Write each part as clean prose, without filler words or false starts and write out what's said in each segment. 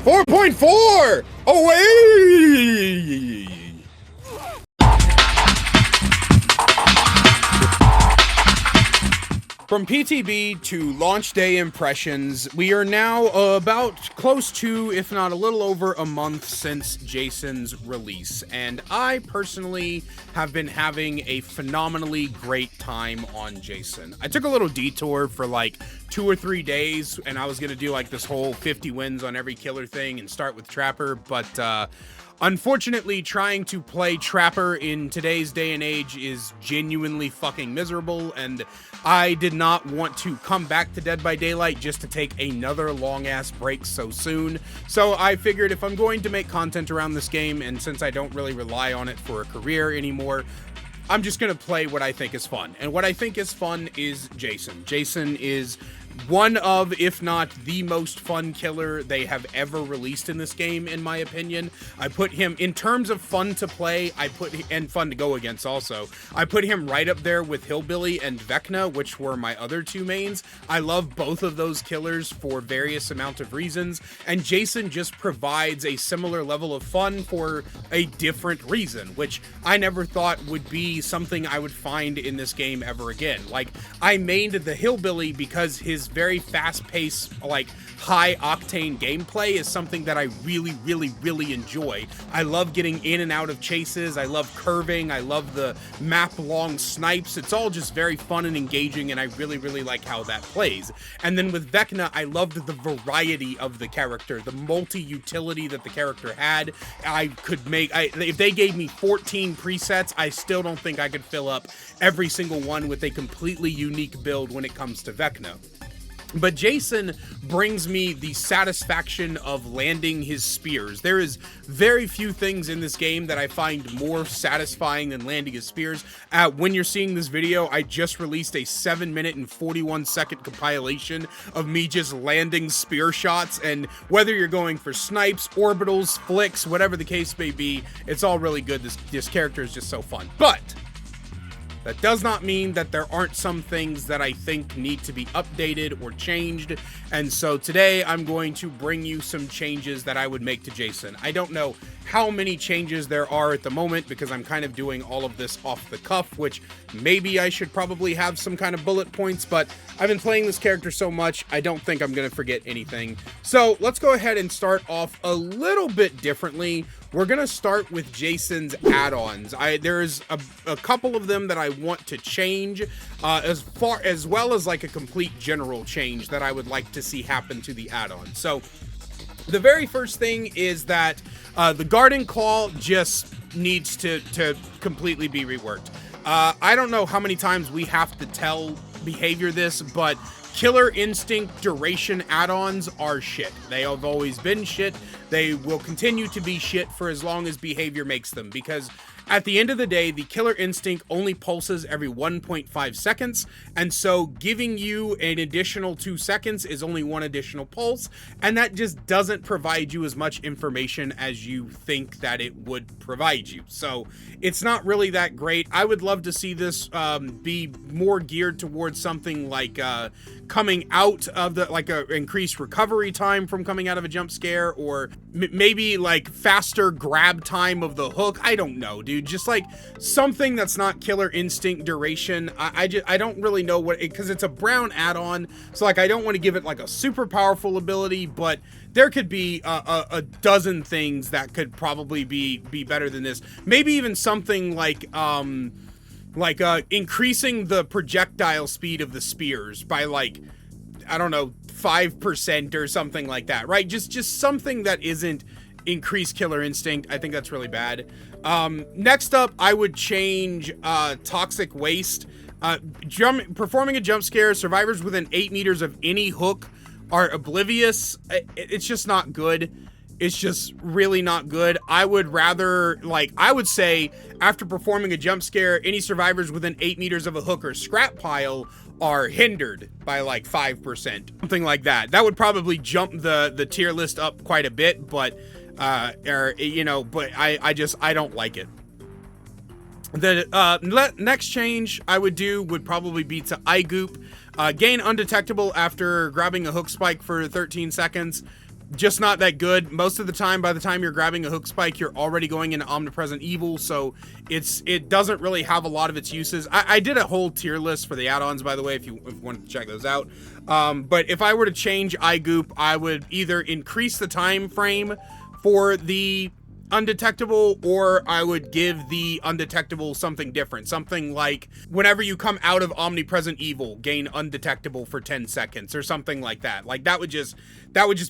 4.4 away. From PTB to launch day impressions, we are now about close to, if not a little over a month since Jason's release, and I personally have been having a phenomenally great time on Jason. I took a little detour for like 2 or 3 days, and I was going to do like this whole 50 wins on every killer thing and start with Trapper, but unfortunately, trying to play Trapper in today's day and age is genuinely fucking miserable, and I did not want to come back to Dead by Daylight just to take another long-ass break so soon. So I figured if I'm going to make content around this game, and since I don't really rely on it for a career anymore, I'm just going to play what I think is fun. And what I think is fun is Jason. Jason is one of, if not the most fun killer they have ever released in this game, in my opinion. I put him, in terms of fun to play, and fun to go against also, I put him right up there with Hillbilly and Vecna, which were my other two mains. I love both of those killers for various amount of reasons, and Jason just provides a similar level of fun for a different reason, which I never thought would be something I would find in this game ever again. Like, I mained the Hillbilly because his very fast-paced, like, high-octane gameplay is something that I really enjoy. I love getting in and out of chases, I love curving, I love the map-long snipes. It's all just very fun and engaging, and I really like how that plays. And then with Vecna, I loved the variety of the character, the multi-utility that the character had. I could make, if they gave me 14 presets, I still don't think I could fill up every single one with a completely unique build when it comes to Vecna. But Jason brings me the satisfaction of landing his spears. There is very few things in this game that I find more satisfying than landing his spears. When you're seeing this video, I just released a 7-minute and 41-second compilation of me just landing spear shots, and whether you're going for snipes, orbitals, flicks, whatever the case may be, it's all really good. This character is just so fun. But that does not mean that there aren't some things that I think need to be updated or changed, and so today I'm going to bring you some changes that I would make to Jason. I don't know how many changes there are at the moment because I'm kind of doing all of this off the cuff, which maybe I should probably have some kind of bullet points, but I've been playing this character so much, I don't think I'm going to forget anything. So let's go ahead and start off a little bit differently. We're going to start with Jason's add-ons. There's a couple of them that I want to change, as well as like a complete general change that I would like to see happen to the add-on. So the very first thing is that the Garden Claw just needs to completely be reworked. I don't know how many times we have to tell Behavior this, but Killer Instinct duration add-ons are shit. They have always been shit. They will continue to be shit for as long as Behavior makes them, because at the end of the day, the Killer Instinct only pulses every 1.5 seconds, and so giving you an additional 2 seconds is only one additional pulse, and that just doesn't provide you as much information as you think that it would provide you. So it's not really that great. I would love to see this be more geared towards something like coming out of the, like a increased recovery time from coming out of a jump scare, or maybe like faster grab time of the hook. I don't know, dude. Just like something that's not Killer Instinct duration. I don't really know what, because it's a brown add-on, so like I don't want to give it like a super powerful ability, but there could be a dozen things that could probably be better than this. Maybe even something like increasing the projectile speed of the spears by like, I don't know, 5% or something like that, right? Just something that isn't increased Killer Instinct. I think that's really bad. Next up, I would change Toxic Waste. Performing a jump scare, survivors within 8 meters of any hook are oblivious. It's just not good. It's just really not good. I would rather, like, I would say after performing a jump scare, any survivors within 8 meters of a hook or scrap pile are hindered by like 5%, something like that. That would probably jump the tier list up quite a bit, but you know, but I don't like it. The next change I would do would probably be to iGoop. Gain undetectable after grabbing a hook spike for 13 seconds. just not that good. Most of the time, by the time you're grabbing a hook spike, you're already going into Omnipresent Evil, so it doesn't really have a lot of its uses. I did a whole tier list for the add-ons, by the way, if you wanted to check those out. But if I were to change iGoop, I would either increase the time frame for the undetectable, or I would give the undetectable something different. Something like whenever you come out of Omnipresent Evil, gain undetectable for 10 seconds or something like that. Like that would just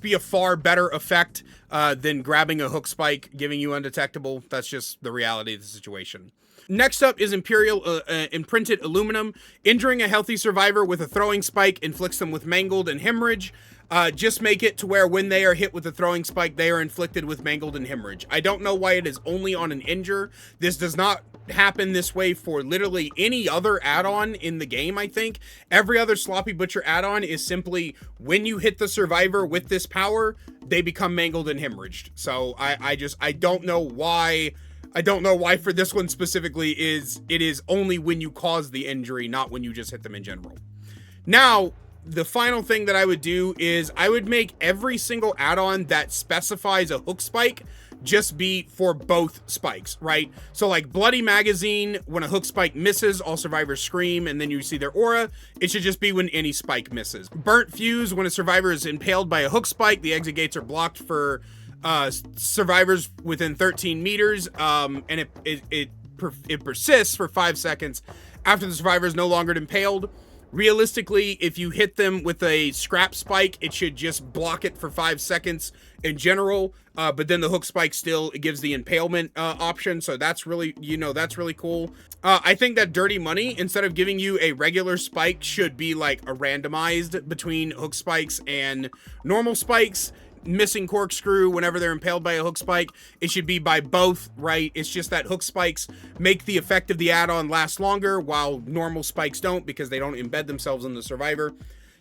be a far better effect than grabbing a hook spike, giving you undetectable. That's just the reality of the situation. Next up is Imperial Imprinted Aluminum. Injuring a healthy survivor with a throwing spike inflicts them with mangled and hemorrhage. Just make it to where when they are hit with a throwing spike, they are inflicted with mangled and hemorrhage. I don't know why it is only on an injure. This does not happen this way for literally any other add-on in the game, I think. Every other Sloppy Butcher add-on is simply when you hit the survivor with this power, they become mangled and hemorrhaged. So I don't know why. I don't know why for this one specifically it is only when you cause the injury, not when you just hit them in general. Now, the final thing that I would do is I would make every single add-on that specifies a hook spike just be for both spikes, right? So like Bloody Magazine, when a hook spike misses, all survivors scream and then you see their aura. It should just be when any spike misses. Burnt Fuse, when a survivor is impaled by a hook spike, the exit gates are blocked for survivors within 13 meters, and it persists for 5 seconds after the survivor is no longer impaled. Realistically, if you hit them with a scrap spike, it should just block it for 5 seconds in general, but then the hook spike still, it gives the impalement option, so that's really, that's really cool. I think that Dirty Money, instead of giving you a regular spike, should be like a randomized between hook spikes and normal spikes. Missing Corkscrew, whenever they're impaled by a hook spike, it should be by both, right? It's just that hook spikes make the effect of the add-on last longer, while normal spikes don't, because they don't embed themselves in the survivor.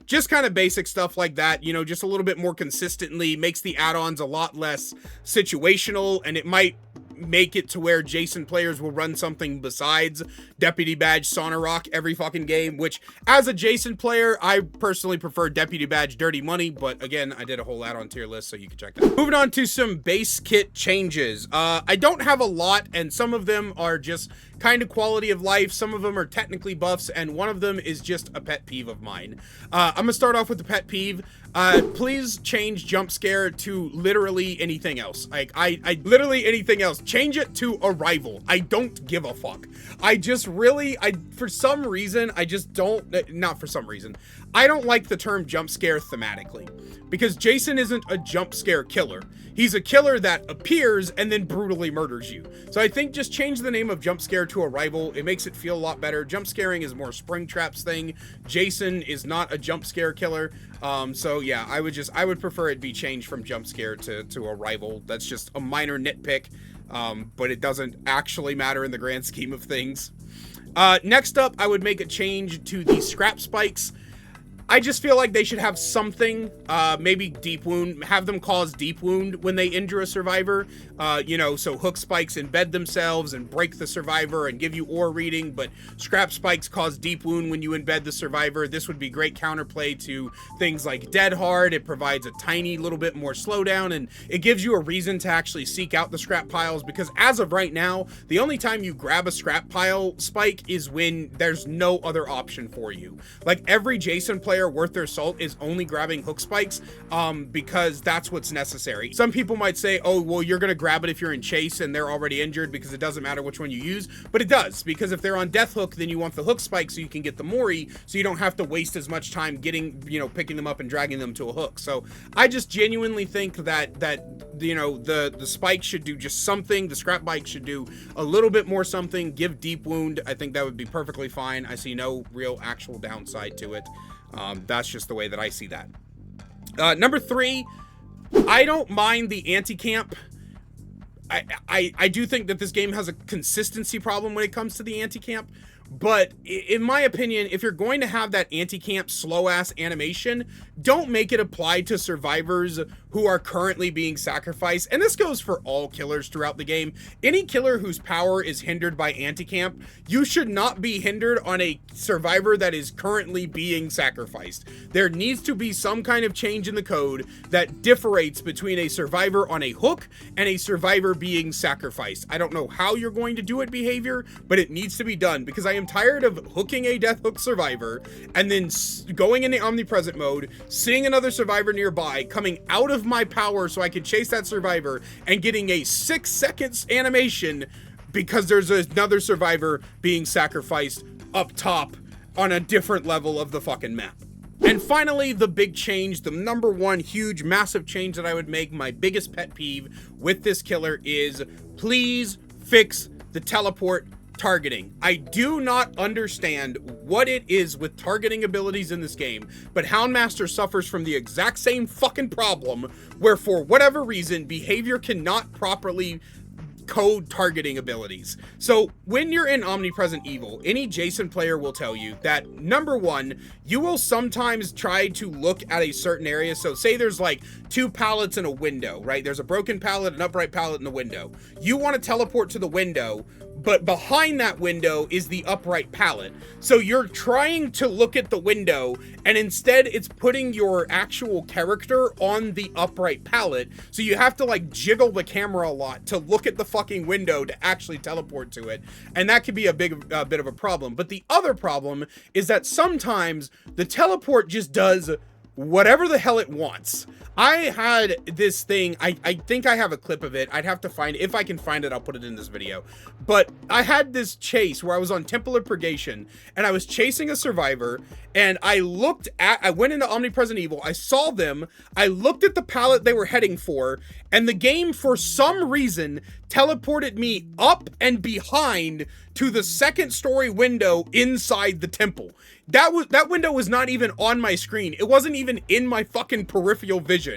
Just kind of basic stuff like that, just a little bit more consistently, makes the add-ons a lot less situational, and it might make it to where Jason players will run something besides Deputy Badge Sauna Rock every fucking game, which as a Jason player, I personally prefer Deputy Badge Dirty Money, but again, I did a whole add-on tier list, so you can check that out. Moving on to some base kit changes. I don't have a lot, and some of them are just kind of quality of life, some of them are technically buffs, and one of them is just a pet peeve of mine. I'm gonna start off with the pet peeve. Please change jump scare to literally anything else. Like, I literally anything else. Change it to Arrival. I don't give a fuck. For some reason, I don't like the term jump scare thematically, because Jason isn't a jump scare killer. He's a killer that appears and then brutally murders you. So I think just change the name of jump scare to Arrival. It makes it feel a lot better. Jump scaring is more Springtrap's thing. Jason is not a jump scare killer. So yeah, I would prefer it be changed from jump scare to Arrival. That's just a minor nitpick, but it doesn't actually matter in the grand scheme of things. Next up, I would make a change to the scrap spikes. I just feel like they should have something, maybe deep wound, have them cause deep wound when they injure a survivor, so hook spikes embed themselves and break the survivor and give you aura reading, but scrap spikes cause deep wound when you embed the survivor. This would be great counterplay to things like Dead Hard. It provides a tiny little bit more slowdown, and it gives you a reason to actually seek out the scrap piles, because as of right now, the only time you grab a scrap pile spike is when there's no other option for you. Like, every Jason player worth their salt is only grabbing hook spikes because that's what's necessary. Some people might say, oh, well, you're gonna grab it if you're in chase and they're already injured because it doesn't matter which one you use, but it does, because if they're on death hook, then you want the hook spike so you can get the Mori, so you don't have to waste as much time getting, picking them up and dragging them to a hook. So I just genuinely think that the spike should do just something. The scrap bike should do a little bit more something, give deep wound. I think that would be perfectly fine. I see no real actual downside to it. That's just the way that I see that. Number 3, I don't mind the anti-camp. I do think that this game has a consistency problem when it comes to the anti-camp, But in my opinion, if you're going to have that anti-camp slow-ass animation, don't make it apply to survivors who are currently being sacrificed. And this goes for all killers throughout the game. Any killer whose power is hindered by anti-camp, you should not be hindered on a survivor that is currently being sacrificed. There needs to be some kind of change in the code that differentiates between a survivor on a hook and a survivor being sacrificed. I don't know how you're going to do it, behavior, but it needs to be done, because I am tired of hooking a death hook survivor and then going into omnipresent mode, seeing another survivor nearby, coming out of my power so I can chase that survivor, and getting a 6 seconds animation because there's another survivor being sacrificed up top on a different level of the fucking map. And finally, the big change, the number one huge massive change that I would make, my biggest pet peeve with this killer, is please fix the teleport targeting. I do not understand what it is with targeting abilities in this game, but Houndmaster suffers from the exact same fucking problem, where for whatever reason, behavior cannot properly code targeting abilities. So when you're in Omnipresent Evil, any Jason player will tell you that, number one, you will sometimes try to look at a certain area. So say there's like 2 pallets in a window, right? There's a broken pallet, an upright pallet in the window. You want to teleport to the window, but behind that window is the upright pallet. So you're trying to look at the window, and instead it's putting your actual character on the upright pallet. So you have to like jiggle the camera a lot to look at the fucking window to actually teleport to it. And that could be a bit of a problem. But the other problem is that sometimes the teleport just does whatever the hell it wants. I had this thing, I think I have a clip of it. I'd have to find it. If I can find it, I'll put it in this video. But I had this chase where I was on Temple of Purgation, and I was chasing a survivor, and I went into Omnipresent Evil, I saw them, I looked at the pallet they were heading for, and the game, for some reason, teleported me up and behind to the 2nd story window inside the temple. That window was not even on my screen. It wasn't even in my fucking peripheral vision.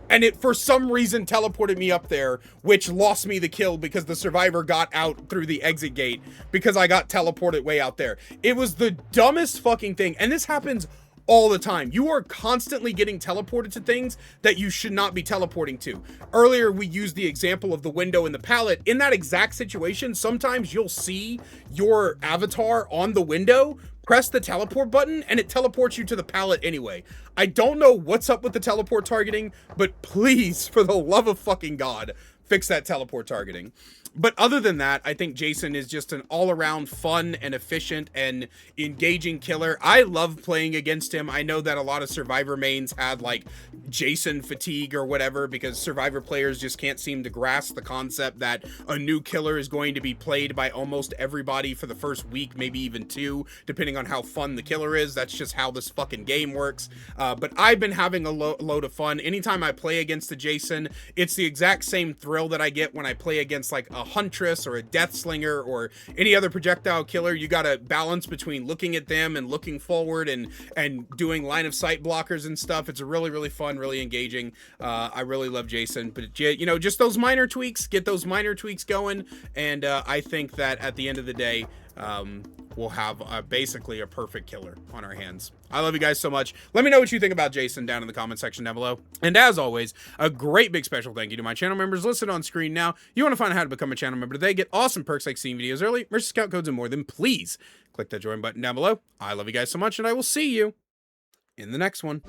And it, for some reason, teleported me up there, which lost me the kill because the survivor got out through the exit gate because I got teleported way out there. It was the dumbest fucking thing. And this happens all the time. You are constantly getting teleported to things that you should not be teleporting to. Earlier, we used the example of the window and the pallet. In that exact situation, sometimes you'll see your avatar on the window, press the teleport button, and it teleports you to the pallet anyway. I don't know what's up with the teleport targeting, but please, for the love of fucking God, fix that teleport targeting. But other than that, I think Jason is just an all-around fun and efficient and engaging killer. I love playing against him. I know that a lot of Survivor mains had like Jason fatigue or whatever, because Survivor players just can't seem to grasp the concept that a new killer is going to be played by almost everybody for the first week, maybe even 2, depending on how fun the killer is. That's just how this fucking game works. But I've been having a load of fun. Anytime I play against the Jason, it's the exact same thrill that I get when I play against like a Huntress or a Death Slinger or any other projectile killer. You got to balance between looking at them and looking forward and doing line of sight blockers and stuff. It's a really fun, really engaging. I really love Jason, but you know, just those minor tweaks, get those minor tweaks going, and I think that at the end of the day, we'll have basically a perfect killer on our hands. I love you guys so much. Let me know what you think about Jason down in the comment section down below. And as always, a great big special thank you to my channel members listed on screen now. You want to find out how to become a channel member today, get awesome perks like seeing videos early, merch discount codes, and more, then please click that join button down below. I love you guys so much, and I will see you in the next one.